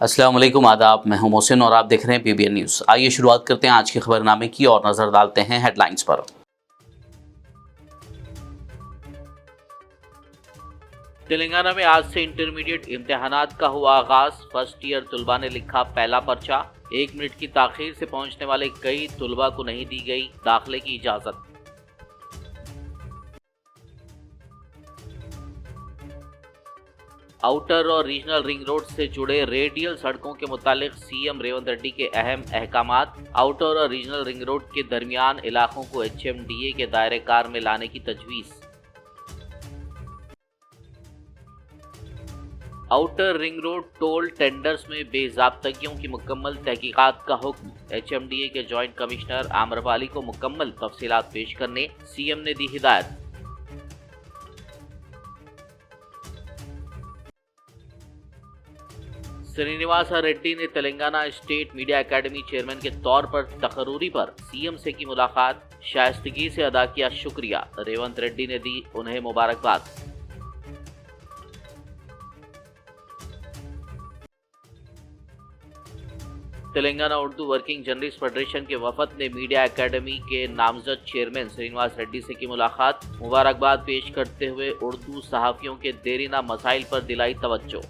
अस्सलाम वालेकुम, आदाब। मैं हूं मोहसिन और आप देख रहे हैं पीबीएन न्यूज़। आइए शुरुआत करते हैं आज के खबरनामे की और नज़र डालते हैं हेडलाइंस पर। तेलंगाना में आज से इंटरमीडिएट इम्तिहानात का हुआ आगाज। फर्स्ट ईयर तुलबा ने लिखा पहला पर्चा। 1 मिनट की ताखीर से पहुंचने वाले कई तुलबा को नहीं दी गई दाखिले की इजाजत। आउटर और रीजनल रिंग रोड से जुड़े रेडियल सड़कों के मुतालिक सीएम रेवंत रेड्डी के अहम अहकामात। आउटर और रीजनल रिंग रोड के दरमियान इलाकों को एचएमडीए के दायरे कार में लाने की तजवीज़। Outer ring road toll tenders में बेज़ाब्तगियों की मुकम्मल तहकीकात का हुक्म। एचएमडीए के जॉइंट कमिश्नर आम्रपाली को मुकम्मल तफसीलात पेश करने सीएम ने दी हिदायत। श्रीनिवास रेड्डी ने Telangana state media academy chairman के तौर पर तकरूरी पर सीएम से की मुलाकात। शाइस्तगी से अदा किया शुक्रिया। रेवंत रेड्डी ने दी उन्हें मुबारकबाद। Telangana Urdu working journalist federation के वफद ने मीडिया एकेडमी के नामजद चेयरमैन श्रीनिवास रेड्डी से की मुलाकात। मुबारकबाद पेश करते हुए उर्दू सहाफ़ियों के देरीना मसाइल पर दिलाई तवज्जो।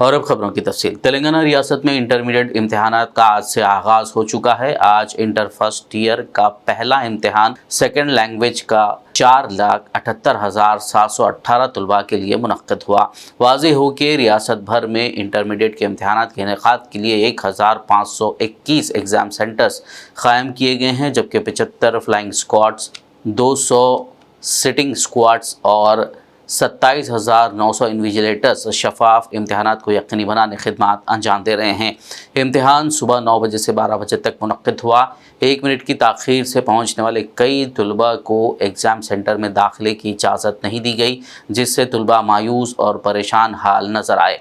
और अब खबरों की तफसील। तेलंगाना रियासत में इंटरमीडिएट इम्तिहानात का आज से आगाज़ हो चुका है। आज इंटर फर्स्ट ईयर का पहला इम्तिहान सेकेंड लैंग्वेज का 4,78,718 तलबा के लिए मुनक्किद हुआ। वाज़ेह हो कि रियासत भर में इंटरमीडिएट के इम्तिहानात के इनेकाद के लिए 1,521 एग्ज़ाम सेंटर्स क़ायम किए गए हैं, जबकि 75 फ्लाइंग स्क्वाड्स, 200 सिटिंग स्क्वाड्स और 27,900 इन्विजिलेटर्स शफाफ इम्तिहानात को यकीनी बनाने खिदमत अंजाम दे रहे हैं। इम्तिहान सुबह 9 बजे से 12 बजे तक मुनक्किद हुआ। 1 मिनट की ताख़ीर से पहुँचने वाले कई तुलबा को एग्ज़ाम सेंटर में दाखिले की इजाज़त नहीं दी गई, जिससे तुलबा मायूस और परेशान हाल नज़र आए।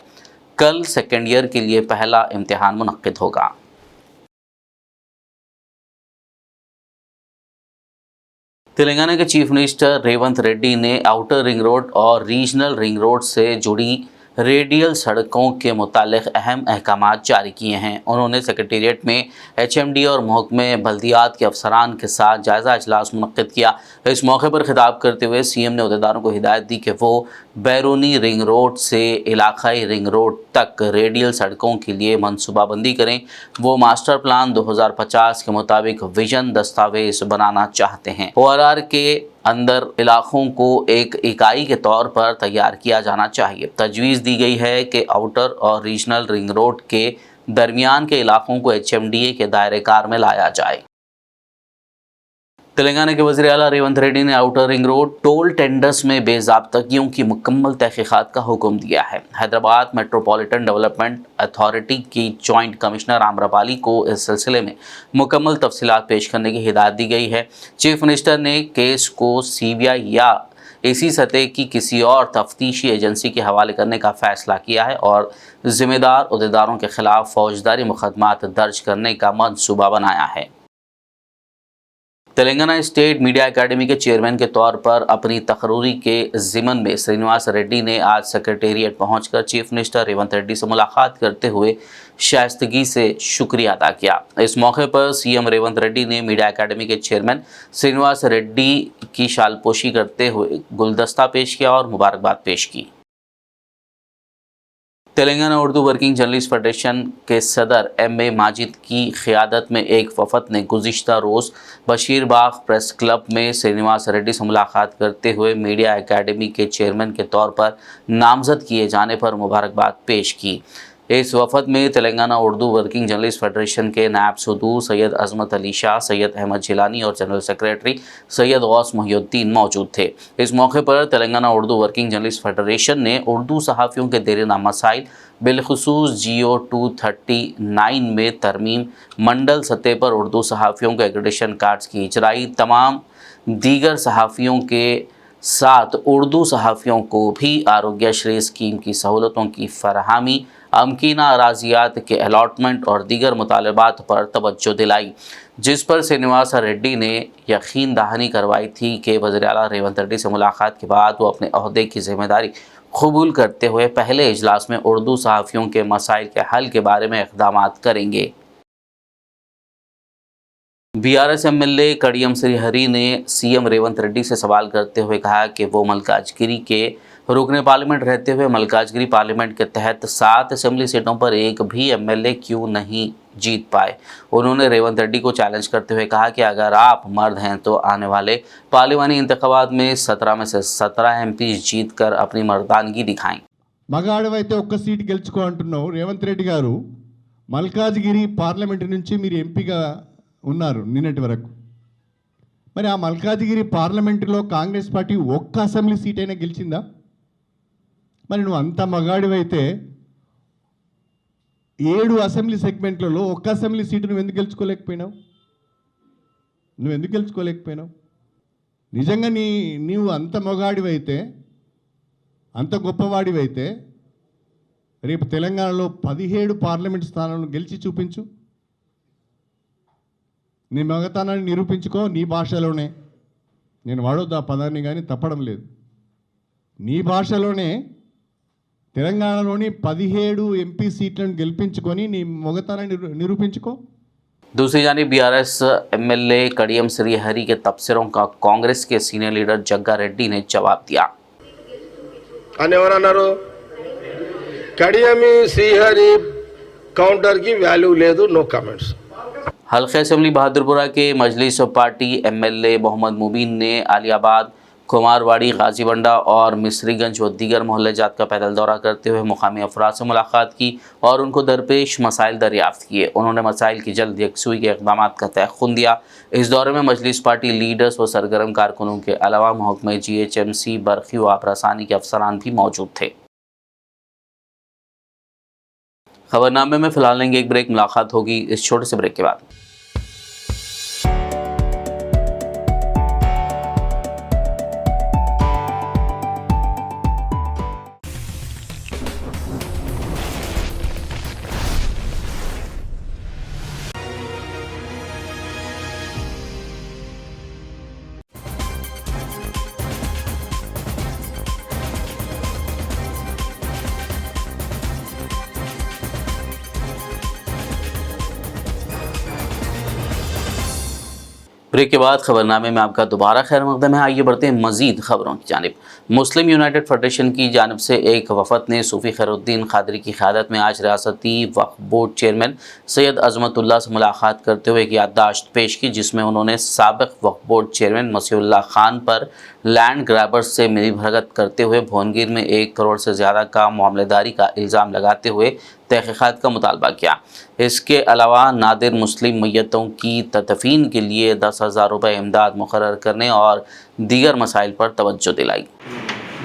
कल सेकेंड ईयर के लिए पहला इम्तिहान मुनक्किद होगा। तेलंगाना के चीफ मिनिस्टर रेवंत रेड्डी ने आउटर रिंग रोड और रीजनल रिंग रोड से जुड़ी रेडियल सड़कों के मुतालिक अहम अहकामात जारी किए हैं। उन्होंने सेक्रेटेरिएट में एचएमडी और महकमे बल्दियात के अफसरान के साथ जायज़ा इजलास मुनक्किद किया। इस मौके पर खिताब करते हुए सीएम ने अहदेदारों को हिदायत दी कि वो बैरूनी रिंग रोड से इलाकाई रिंग रोड तक रेडियल सड़कों के लिए मनसूबाबंदी करें। वो मास्टर प्लान 2050 के मुताबिक विजन दस्तावेज बनाना चाहते हैं। ORR के अंदर इलाकों को एक इकाई के तौर पर तैयार किया जाना चाहिए। तजवीज़ दी गई है कि आउटर और रीजनल रिंग रोड के दरमियान के इलाकों को एचएमडीए के दायरे कार में लाया जाए। तेलंगाना के वज़ीर आला रेवंत रेड्डी ने outer ring road toll tenders में बेज़ाब्तगियों की मुकम्मल तहकीकात का हुक्म दिया है। हैदराबाद मेट्रोपॉलिटन डेवलपमेंट अथॉरिटी की जॉइंट कमिश्नर आम्रपाली को इस सिलसिले में मुकम्मल तफसीलात पेश करने की हिदायत दी गई है। चीफ मिनिस्टर ने केस को CBI या इसी सतह की किसी और तफ्तीशी एजेंसी के हवाले करने का फ़ैसला किया है और ज़िम्मेदार अहदेदारों के ख़िलाफ़ फ़ौजदारी मुकदमात दर्ज करने का मंसूबा बनाया है। तेलंगाना स्टेट मीडिया एकेडमी के चेयरमैन के तौर पर अपनी तकरूरी के ज़िमन में श्रीनिवास रेड्डी ने आज सेक्रेटेरिएट पहुंचकर चीफ मिनिस्टर रेवंत रेड्डी से मुलाकात करते हुए शाइस्तगी से शुक्रिया अदा किया। इस मौके पर सीएम रेवंत रेड्डी ने मीडिया एकेडमी के चेयरमैन श्रीनिवास रेड्डी की शालपोशी करते हुए गुलदस्ता पेश किया और मुबारकबाद पेश की। Telangana Urdu working journalist federation के सदर MA माजिद की क़ियादत में एक वफ़द ने गुज़िश्ता रोज़ बशीरबाग प्रेस क्लब में श्रीनिवास रेड्डी से मुलाकात करते हुए मीडिया एकेडमी के चेयरमैन के तौर पर नामज़द किए जाने पर मुबारकबाद पेश की। इस वफ़द में Telangana Urdu working journalist federation के नायब सदूर सैयद अज़मत अली शाह, सैयद अहमद जिलानी और जनरल सेक्रेटरी सैयद गौस मोहिउद्दीन मौजूद थे। इस मौके पर Telangana Urdu working journalist federation ने उर्दू सहाफ़ियों के देरीना मसाइल, बिलखुसूस GO 239 में तरमीम, मंडल सतह पर उर्दू सहाफ़ियों के एक्रेडिटेशन कार्ड्स की इजराई, तमाम दीगर सहाफ़ियों के साथ उर्दू सहाफ़ियों को भी आरोग्यश्री स्कीम की सहूलतों की फराहमी, अमकीना अराजियात के अलॉटमेंट और दीगर मुतालबात पर तवज्जो दिलाई, जिस पर श्रीनिवास रेड्डी ने यकीन दहानी करवाई थी कि वज़ीर आला रेवंत रेड्डी से मुलाकात के बाद वो अपने अहदे की जिम्मेदारी कबूल करते हुए पहले इजलास में उर्दू सहाफ़ियों के मसाइल के हल के बारे में इक़दाम करेंगे। बीआरएस एमएलए कड़ियम श्रीहरि ने सीएम रेवंत रेड्डी से सवाल करते हुए कहा कि वो मल्काजगिरी के रुकने पार्लियामेंट रहते हुए मल्काजगिरी पार्लियामेंट के तहत 7 असेंबली सीटों पर एक भी एमएलए क्यों नहीं जीत पाए। उन्होंने रेवंत रेड्डी को चैलेंज करते हुए कहा कि अगर आप मर्द हैं तो आने वाले पार्लियामानी इंतखाबात में 17 में से 17 एमपी जीत कर अपनी मर्दानगी दिखाएं। మగాడివైతే ఒక్క సీట్ గెలుచుకో అంటున్నావు రేవంత్ రెడ్డి గారు మల్కాజ్గిరి పార్లమెంట్ నుంచి మీరు ఎంపీగా ఉన్నారు నిన్నటి వరకు మరి ఆ మల్కాజ్గిరి పార్లమెంటులో కాంగ్రెస్ పార్టీ ఒక్క అసెంబ్లీ సీట్ అయినా గెలిచిందా మరి నువ్వు అంత మగాడివైతే 7 అసెంబ్లీ సెగ్మెంట్లలో ఒక్క అసెంబ్లీ సీటు నువ్వు ఎందుకు గెలుచుకోలేకపోయినావు నిజంగా నీవు అంత మగాడివైతే అంత గొప్పవాడివైతే రేపు తెలంగాణలో 17 పార్లమెంట్ స్థానాలను గెలిచి చూపించు నీ మగతనాన్ని నిరూపించుకో నీ భాషలోనే నేను వాడొద్దు ఆ పదాన్ని కానీ తప్పడం లేదు నీ భాషలోనే తెలంగాణలోని 17 ఎంపీ సీట్లను గెలిపించుకొని నీ మగతనాన్ని నిరూపించుకో। दूसरी जानिब बीआरएस एमएलए कड़ियम श्रीहरि के तबसरों का कांग्रेस के सीनियर लीडर जग्गा रेड्डी ने जवाब दिया। कड़ियमी श्रीहरि काउंटर की वैल्यू लेदु नो कमेंट्स। हल्के असेंबली बहादुरपुरा के मजलिस पार्टी एमएलए मोहम्मद मुबीन ने आलियाबाद, कुमारवाड़ी, गाजीबंडा और मिस्रीगंज व दीगर मोहल्ले जात का पैदल दौरा करते हुए मुकामी अफराद से मुलाकात की और उनको दरपेश मसाइल दरियाफ्त किए। उन्होंने मसाइल की जल्द यकसुई के इक़दाम का तयख़ुन दिया। इस दौरे में मजलिस पार्टी लीडर्स व सरगर्म कारकुनों के अलावा महकमे GHMC, बरखी व आबरासानी के अफसरान भी मौजूद थे। खबरनामे में फ़िलहाल लेंगे एक ब्रेक, मुलाकात होगी इस छोटे से ब्रेक के बाद। ब्रेक के बाद खबरनामे में आपका दोबारा खैर मकदम है। आइए बढ़ते हैं मज़ीद खबरों की जानिब। मुस्लिम यूनाइटेड फेडरेशन की जानिब से एक वफ़द ने सूफ़ी खैरुद्दीन क़ादरी की क़यादत में आज रियासती वक्फ़ बोर्ड चेयरमैन सैयद अज़मतुल्लाह से मुलाकात करते हुए एक याददाश्त पेश की, जिसमें उन्होंने साबिक़ वक्फ़ बोर्ड चेयरमैन मसीहुल्लाह खान पर लैंड ग्रैबर्स से मिलीभगत करते हुए भुवनगिर में 1 करोड़ से ज़्यादा का मामलेदारी का इल्ज़ाम लगाते हुए तहक़ीक़ात का मुतालबा किया। इसके अलावा नादिर मुस्लिम मैयतों की तदफ़ीन के लिए 10,000 रुपये इमदाद मुकर्रर करने और दीगर मसाइल पर तवज्जो दिलाई।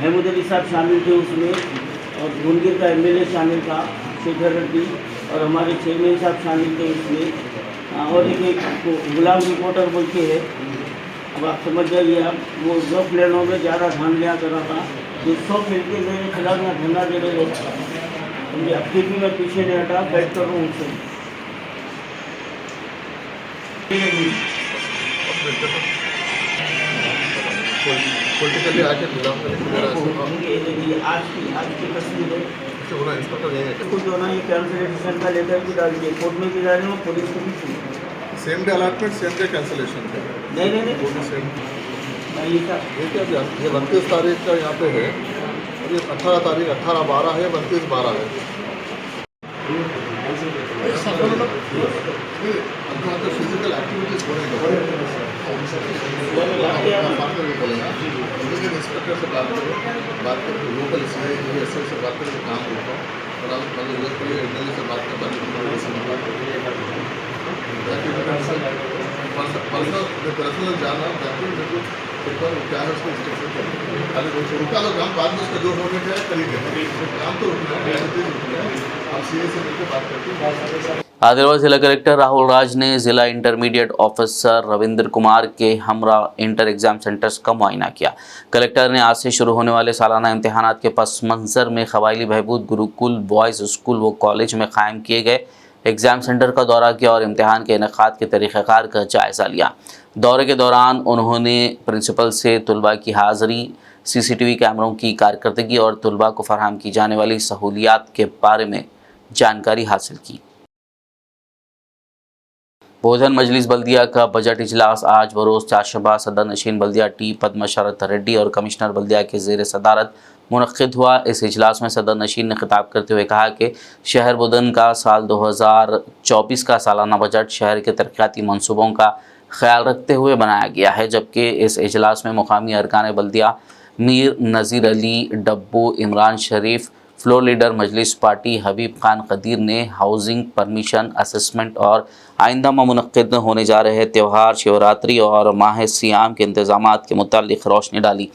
महमूद अली साहब शामिल थे उसमें, और भुवनगिर का एमएलए शामिल था शेखर रेड्डी, और हमारे चेयरमैन साहब शामिल थे उसमें, और एक गुलाम रिपोर्टर बोल के है, अब आप समझ जाइए। आप वो 2 प्लेनों में ज़्यादा ध्यान लिया कर रहा था, जो 100 मिलके मेरे खिलाफ में धंधा दे रहे थे। मुझे अब भी मैं पीछे नहीं हटा, बैठ कर हूँ उनसे। पॉलिटिकली आके आज की तस्वीर है कुछ जो ना, ये कैंसिलेशन का लेटर भी डाल दिए, कोर्ट में भी डाले और पुलिस को भी सुनी। Same day allotment same day cancellation है। नहीं सेम ये क्या 29 तारीख का यहाँ पे है, और ये 18 तारीख 18/12 है, 29/12 है। फिजिकल एक्टिविटीज इंस्पेक्टर से बात करें लोकल SI से बात करें काम होता हूँ, और आप MLA से बात कर पर्सनल जाना क्या है उसको रुका लो काम, बाद में उसका जो होने का करेंगे, काम तो रुकना है। आप CA से मिलकर बात करते हैं। आदिलाबाद जिला कलेक्टर राहुल राज ने जिला इंटरमीडिएट ऑफिसर रविंद्र कुमार के हमरा इंटर एग्जाम सेंटर्स का मुआयना किया। कलेक्टर ने आज से शुरू होने वाले सालाना इम्तिहानात के पस मंज़र में क़बायली बहबूद गुरुकुल बॉयज़ स्कूल व कॉलेज में कायम किए गए एग्ज़ाम सेंटर का दौरा किया और इम्तिहान के इनेकाद के तरीक़ाकार का जायज़ा लिया। दौरे के दौरान उन्होंने प्रिंसिपल से तलबा की हाज़िरी CCTV कैमरों की कारकर्दगी और तलबा को फराहम की जाने वाली सहूलियात के बारे में जानकारी हासिल की। बहुजन मजलिस बल्दिया का बजट इजलास आज बरोज़ चारशंबा सदर नशीन बल्दिया टी पद्म शरत रेड्डी और कमिश्नर बल्दिया के ज़ेर सदारत मुनक़्क़िद हुआ। इस इजलास में सदर नशीन ने खिताब करते हुए कहा कि शहर बुदन का साल 2024 का सालाना बजट शहर के तरक्याती मनसूबों का ख्याल रखते हुए बनाया गया है, जबकि इस इजलास में मुकामी अरकान बल्दिया मीर नज़ीर अली डब्बू, इमरान शरीफ, फ्लोर लीडर मजलिस पार्टी हबीब खान कदीर ने हाउसिंग परमिशन असेसमेंट और आइंदा में मुनक़्क़िद होने जा रहे त्यौहार शिवरात्रि और माह सियाम के इंतज़ामात के मुतालिक रोशनी डाली।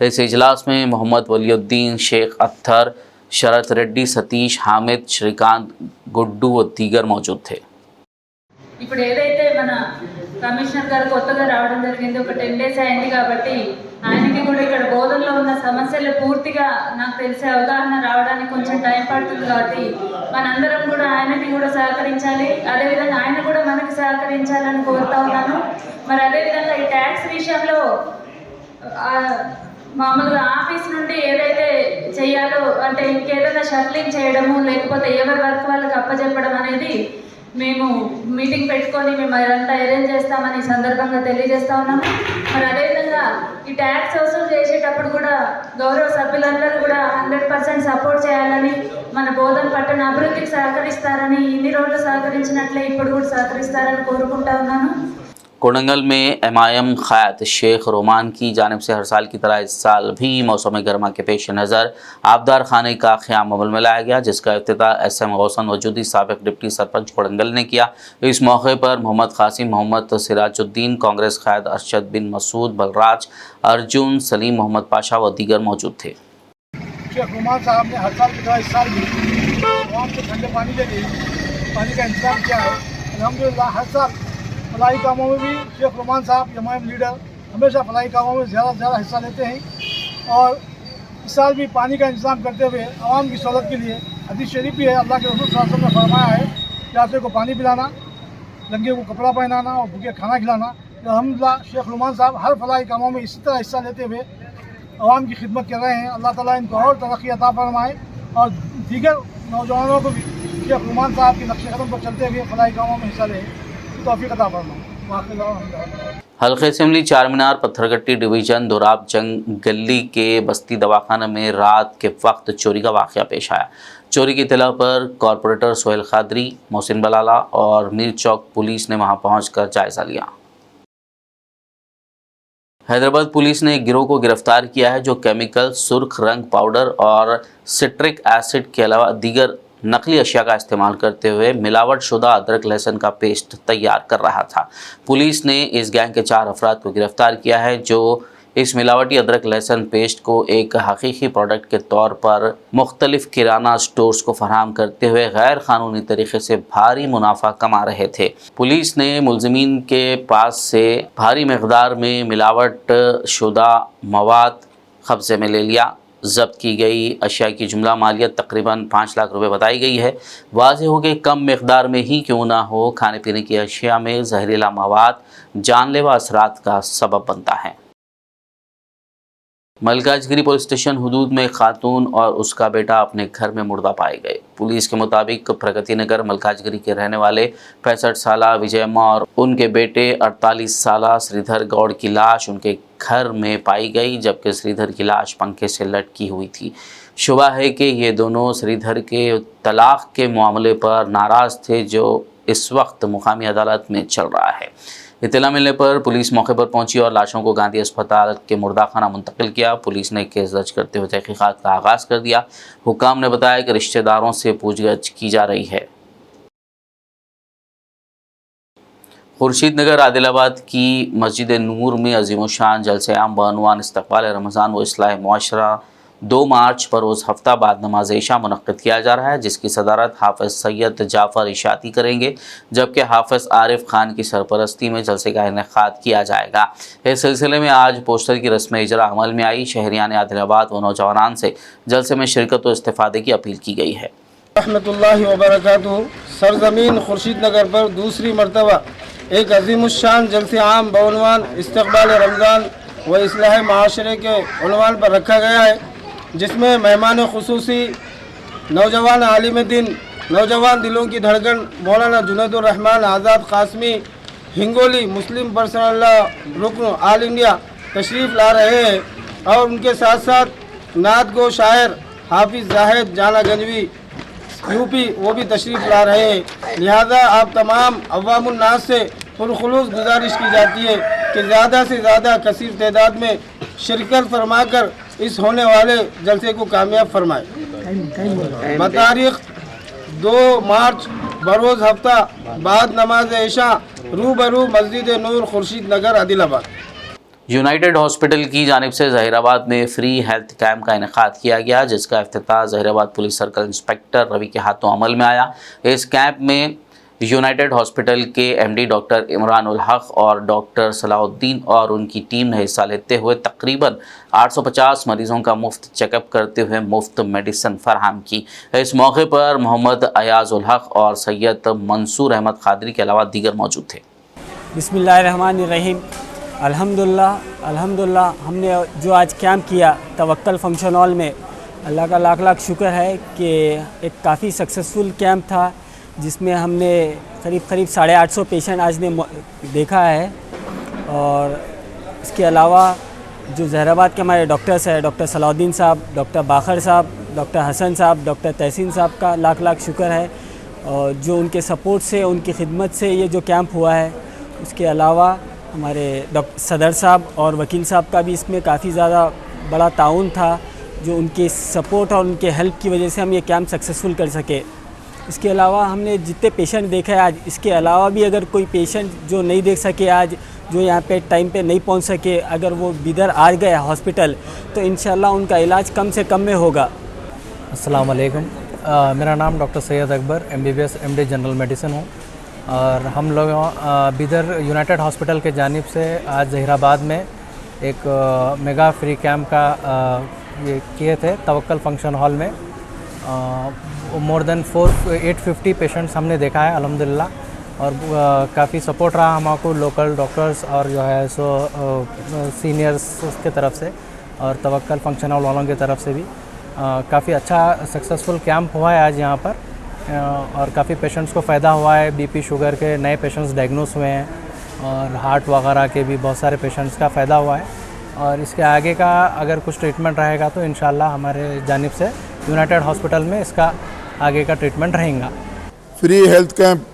इस इजलास में मोहम्मद वलीउद्दीन, शेख अत्थर, शरत रेड्डी, सतीश, हामिद, श्रीकांत, गुड्डू व दीगर मौजूद थे। ఇప్పుడు ఏదైతే మన కమిషనర్ గారు కొత్తగా రావడం జరిగింది, ఒక 10 డేస్ అయింది కాబట్టి ఆయనకి కూడా ఇక్కడ బోధనలో ఉన్న సమస్యలు పూర్తిగా నాకు తెలిసే అవగాహన రావడానికి కొంచెం టైం పడుతుంది కాబట్టి మనందరం కూడా ఆయనకి కూడా సహకరించాలి, అదేవిధంగా ఆయన కూడా మనకి సహకరించాలని కోరుతా ఉన్నాను. మరి అదేవిధంగా ఈ ట్యాక్స్ విషయంలో మామూలుగా ఆఫీస్ నుండి ఏదైతే చేయాలో అంటే ఇంకేదైనా షఫ్లింగ్ చేయడము లేకపోతే ఎవరి వర్క్ వాళ్ళకి అప్పచెప్పడం అనేది మేము మీటింగ్ పెట్టుకొని మేము అదంతా అరేంజ్ చేస్తామని సందర్భంగా తెలియజేస్తా ఉన్నాము. మరి అదేవిధంగా ఈ ట్యాక్స్ వసూలు చేసేటప్పుడు కూడా గౌరవ సభ్యులందరూ కూడా 100% సపోర్ట్ చేయాలని, మన బోధన పట్టణ అభివృద్ధికి సహకరిస్తారని, ఇన్ని రోజులు సహకరించినట్లే ఇప్పుడు కూడా సహకరిస్తారని కోరుకుంటా ఉన్నాను. कोडंगल में MIM क़याद शेख रोमान की जानिब से हर साल की तरह इस साल भी मौसम गर्मा के पेश नज़र आबदार खाने का क़याम अमल में लाया गया, जिसका इफ्तिताह SM गौसन वजूदी साबिक़ डिप्टी सरपंच कोडंगल ने किया। इस मौके पर मोहम्मद कासिम, मोहम्मद सिराजुद्दीन, कांग्रेस क़याद अरशद बिन मसूद, बलराज, अर्जुन, सलीम, मोहम्मद पाशा व दीगर मौजूद थे। शेख रोमान साहब ने हर साल की तरह इस साल भी आवाम को ठंडे पानी के लिए पानी का इंतजाम किया है। अल्हम्दुलिल्लाह हर साल फलाई कामों में भी शेख रोमान साहब MIM लीडर हमेशा फलाई कामों में ज़्यादा से ज़्यादा हिस्सा लेते हैं और इस साल भी पानी का इंतजाम करते हुए आवाम की सहूलत के लिए हदीस शरीफ भी है, अल्लाह के रसूल सल्लल्लाहु अलैहि वसल्लम ने फरमाया है प्यासे को पानी पिलाना, नंगे को कपड़ा पहनाना और भूखे खाना खिलाना। अल्हम्दुलिल्लाह शेख रोमान साहब हर फलाई कामों में इसी तरह हिस्सा लेते हुए आवाम की खिदमत कर रहे हैं। अल्लाह ताला इनको और तरक्की अता फरमाए और दीगर नौजवानों को भी शेख रोमान साहब के नक्शे कदम पर चलते हुए फलाई कामों में हिस्सा लें, तौफीक अता फरमाए। हल्के असेंबली चारमीनार पत्थरगट्टी डिवीज़न दोराब जंग गली के बस्ती दवाखाना में रात के वक्त चोरी का वाक़या पेश आया। चोरी की इत्तला पर कॉरपोरेटर सोहेल खादरी, मोहसिन बलाला और मीर चौक पुलिस ने वहां पहुंचकर जायज़ा लिया। हैदराबाद पुलिस ने एक गिरोह को गिरफ्तार किया है जो केमिकल, सुर्ख रंग पाउडर और सिट्रिक एसिड के अलावा दीगर नकली अशिया का इस्तेमाल करते हुए मिलावट शुदा अदरक लहसुन का पेस्ट तैयार कर रहा था। पुलिस ने इस गैंग के 4 अफराद को गिरफ्तार किया है जो इस मिलावटी अदरक लहसुन पेस्ट को एक हकीकी प्रोडक्ट के तौर पर मुख्तलिफ किराना स्टोर्स को फराहम करते हुए गैर कानूनी तरीके से भारी मुनाफा कमा रहे थे। पुलिस ने मुलजिमीन के पास से भारी मकदार में मिलावट शुदा मवाद कब्जे में ले लिया। जब्त की गई अशिया की जुमला मालियत तकरीबन 5 लाख रुपए बताई गई है। वाज़ेह हो कि कम मकदार में ही क्यों ना हो, खाने पीने की अशिया में जहरीला मवाद जानलेवा असरात का सबब बनता है। मलकाजगिरी पुलिस स्टेशन हुदूद में खातून और उसका बेटा अपने घर में मुर्दा पाए गए। पुलिस के मुताबिक प्रगति नगर मलकाजगिरी के रहने वाले 65 साला विजयम्मा और उनके बेटे 48 साला श्रीधर गौड़ की लाश उनके घर में पाई गई, जबकि श्रीधर की लाश पंखे से लटकी हुई थी। शुबा है कि ये दोनों श्रीधर के तलाक के मामले पर नाराज़ थे जो इस वक्त मुकामी अदालत में चल रहा है। इत्तला मिलने पर पुलिस मौके पर पहुंची और लाशों को गांधी अस्पताल के मुर्दाखाना मुंतकिल किया। पुलिस ने केस दर्ज करते हुए तहकीकात का आगाज़ कर दिया। हुकाम ने बताया कि रिश्तेदारों से पूछगछ की जा रही है। खुर्शीद नगर आदिलाबाद की मस्जिद नूर में अज़ीमुशान जलसे आम बअनवान इस्तक़बाल रमज़ान व इस्लाह मुआशरा 2 मार्च पर रोज़ हफ्ता बाद नमाज इशा मुनक़्क़िद किया जा रहा है, जिसकी सदारत हाफ़िज़ सैयद जाफ़र इशाती करेंगे, जबकि हाफ़िज़ आरिफ खान की सरपरस्ती में जलसे का इनेक़ाद किया जाएगा। इस सिलसिले में आज पोस्टर की रस्म इजरा अमल में आई। शहरियान आदिलाबाद व नौजवान से जलसे में शिरकत व इस्तिफ़ादे की अपील की गई है। रहमतुल्लाहि व बरकातुहू। सरज़मीन खुर्शीद नगर पर दूसरी मरतबा एक अज़ीमुश्शान जलसे आम बउनवान इस्तक़बाल रमज़ान व इस्लाह माशरे के उन्वान पर रखा गया है, जिसमें मेहमान खुसूसी नौजवान आलिम दिन, नौजवान दिलों की धड़कन मौलाना जुनैदुर रहमान आज़ाद कासमी हिंगोली मुस्लिम पर्सनल रुकन ऑल इंडिया तशरीफ़ ला रहे हैं और उनके साथ साथ नात गो शायर हाफिज़ जाहिद जाना गंजवी यूपी वो भी तशरीफ़ ला रहे हैं। लिहाजा आप तमाम अवामुन नास से पुरखुलूस गुजारिश की जाती है कि ज़्यादा से ज़्यादा कसीर तादाद में शिरकत फरमाकर इस होने वाले जलसे को कामयाब फरमाएँ। बतारीख 2 मार्च बरोज़ हफ्ता बाद नमाज इशा रूबरू मस्जिद नूर खुर्शीद नगर आदिलाबाद। यूनाइटेड हॉस्पिटल की जानिब से ज़हीराबाद में फ्री हेल्थ कैंप का इनेकाद किया गया, जिसका इफ्तिताह Zaheerabad police circle inspector Ravi के हाथों अमल में आया। इस कैंप में यूनाइटेड हॉस्पिटल के एमडी डॉक्टर इमरानुल हक और डॉक्टर सलाहुद्दीन और उनकी टीम ने हिस्सा लेते हुए तकरीबन 850 मरीज़ों का मुफ्त चेकअप करते हुए मुफ्त मेडिसिन फराहम की। इस मौके पर मोहम्मद अयाजुल हक और सैयद मंसूर अहमद खादरी के अलावा दीगर मौजूद थे। बिस्मिल्लाहिर्रहमानिर्रहीम। अल्हम्दुलिल्लाह हमने जो आज कैंप किया तवक्कल फंक्शन हॉल में, अल्लाह का लाख लाख शुक्र है कि एक काफ़ी सक्सेसफुल कैंप था, जिसमें हमने करीब 850 पेशेंट आज ने देखा है। और इसके अलावा जो ज़हीराबाद के हमारे डॉक्टर्स हैं, डॉक्टर सलाहुद्दीन साहब, डॉक्टर बाखर साहब, डॉक्टर हसन साहब, डॉक्टर तहसीन साहब का लाख लाख शुक्र है, और जो उनके सपोर्ट से, उनकी खिदमत से ये जो कैंप हुआ है। उसके अलावा हमारे डॉक्टर सदर साहब और वकील साहब का भी इसमें काफ़ी ज़्यादा बड़ा ताउन था, जो उनके सपोर्ट और उनके हेल्प की वजह से हम ये कैंप सक्सेसफुल कर सके। इसके अलावा हमने जितने पेशेंट देखे आज, इसके अलावा भी अगर कोई पेशेंट जो नहीं देख सके आज, जो यहाँ पे टाइम पे नहीं पहुँच सके, अगर वो बिदर आ गए हॉस्पिटल, तो इंशाल्लाह उनका इलाज कम से कम में होगा। अस्सलाम वालेकुम। मेरा नाम doctor Syed Akbar MBBS MD general medicine हूँ, और हम लोग बिदर यूनाइटेड हॉस्पिटल के जानिब से आज ज़हीराबाद में एक मेगा फ्री कैंप का ये किए थे तवक्कल फंक्शन हॉल में। मोर देन 850 पेशेंट्स हमने देखा है अल्हम्दुलिल्लाह, और काफ़ी सपोर्ट रहा हमको लोकल डॉक्टर्स और जो है सो सीनियर्स के तरफ से, और तवक्कल फंक्शन हॉल वालों की तरफ से भी काफ़ी अच्छा सक्सेसफुल कैंप हुआ है आज यहाँ पर, और काफ़ी पेशेंट्स को फ़ायदा हुआ है। BP शुगर के नए पेशेंट्स डायग्नोस हुए हैं, और हार्ट वगैरह के भी बहुत सारे पेशेंट्स का फ़ायदा हुआ है। और इसके आगे का अगर कुछ ट्रीटमेंट रहेगा तो इंशाल्लाह हमारे जानिब से यूनाइटेड हॉस्पिटल में इसका आगे का ट्रीटमेंट रहेगा। फ्री हेल्थ कैंप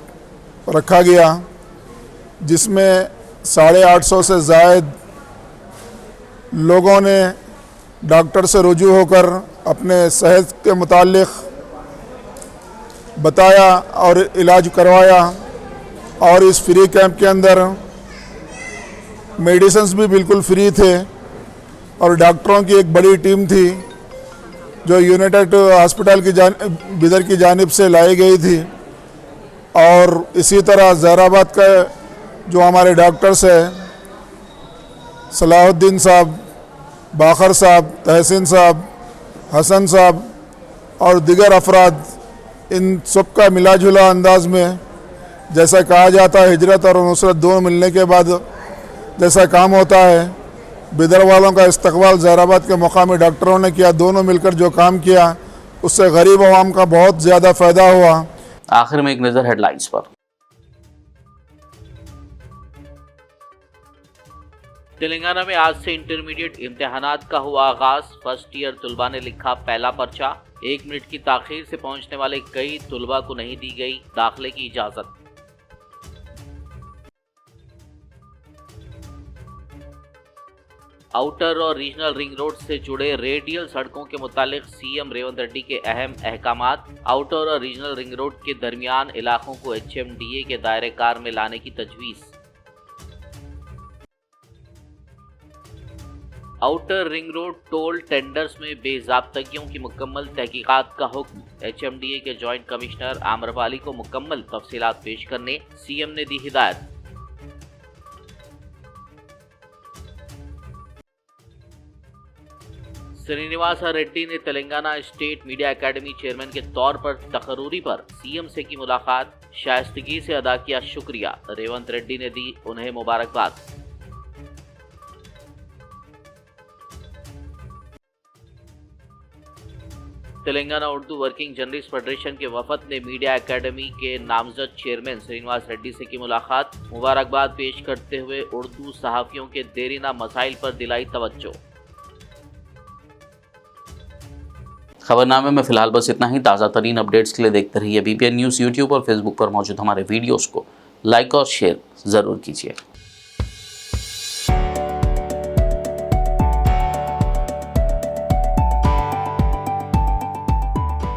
रखा गया, जिसमें 850 से ज़ायद लोगों ने डॉक्टर से रुजू होकर अपने सेहत के मुतालिक बताया और इलाज करवाया। और इस फ्री कैंप के अंदर मेडिसिन्स भी बिल्कुल फ्री थे, और डॉक्टरों की एक बड़ी टीम थी जो यूनाइटेड हॉस्पिटल की बिदर की जानिब से लाई गई थी। और इसी तरह ज़हीराबाद का जो हमारे डॉक्टर्स हैं, सलाहुद्दीन साहब, बाखर साहब, तहसीन साहब, हसन साहब और दिगर अफराद, इन सब का मिला जुला अंदाज में, जैसा कहा जाता है हिजरत और नुसरत दोनों मिलने के बाद जैसा काम होता है, बिदर वालों का इस्तकबाल ज़हीराबाद के मुकामी डॉक्टरों ने किया। दोनों मिलकर जो काम किया उससे गरीब आवाम का बहुत ज़्यादा फ़ायदा हुआ। आखिर में एक नज़र हेडलाइंस पर। तेलंगाना में आज से इंटरमीडिएट इम्तिहानात का हुआ आगाज। फर्स्ट ईयर तुलबा ने लिखा पहला पर्चा। 1 मिनट की ताखीर से पहुंचने वाले कई तुलबा को नहीं दी गई दाखिले की इजाजत। आउटर और रीजनल रिंग रोड से जुड़े रेडियल सड़कों के मुतालिक सीएम रेवंत रेड्डी के अहम अहकामात। आउटर और रीजनल रिंग रोड के दरमियान इलाकों को HMDA के दायरे कार में लाने की तजवीज़। Outer ring road toll tenders में बेज़ाब्तगियों की मुकम्मल तहकीकात का हुक्म। HMDA के जॉइंट कमिश्नर आम्रपाली को मुकम्मल तफसीलात पेश करने सीएम ने दी हिदायत। श्रीनिवासा रेड्डी ने Telangana state media academy chairman के तौर पर तकरूरी पर सीएम से की मुलाकात। शाइस्तगी से अदा किया शुक्रिया। रेवंत रेड्डी ने दी उन्हें मुबारकबाद। Telangana Urdu working journalist federation के वफद ने मीडिया एकेडमी के नामजद चेयरमैन श्रीनिवास रेड्डी से की मुलाकात। मुबारकबाद पेश करते हुए उर्दू सहाफ़ियों के देरीना मसाइल पर दिलाई तवज्जो। खबरनामे में फिलहाल बस इतना ही। ताज़ा तरीन अपडेट्स के लिए देखते रहिए BPN न्यूज़। यूट्यूब और फेसबुक पर मौजूद हमारे वीडियोज़ को लाइक और शेयर ज़रूर कीजिए।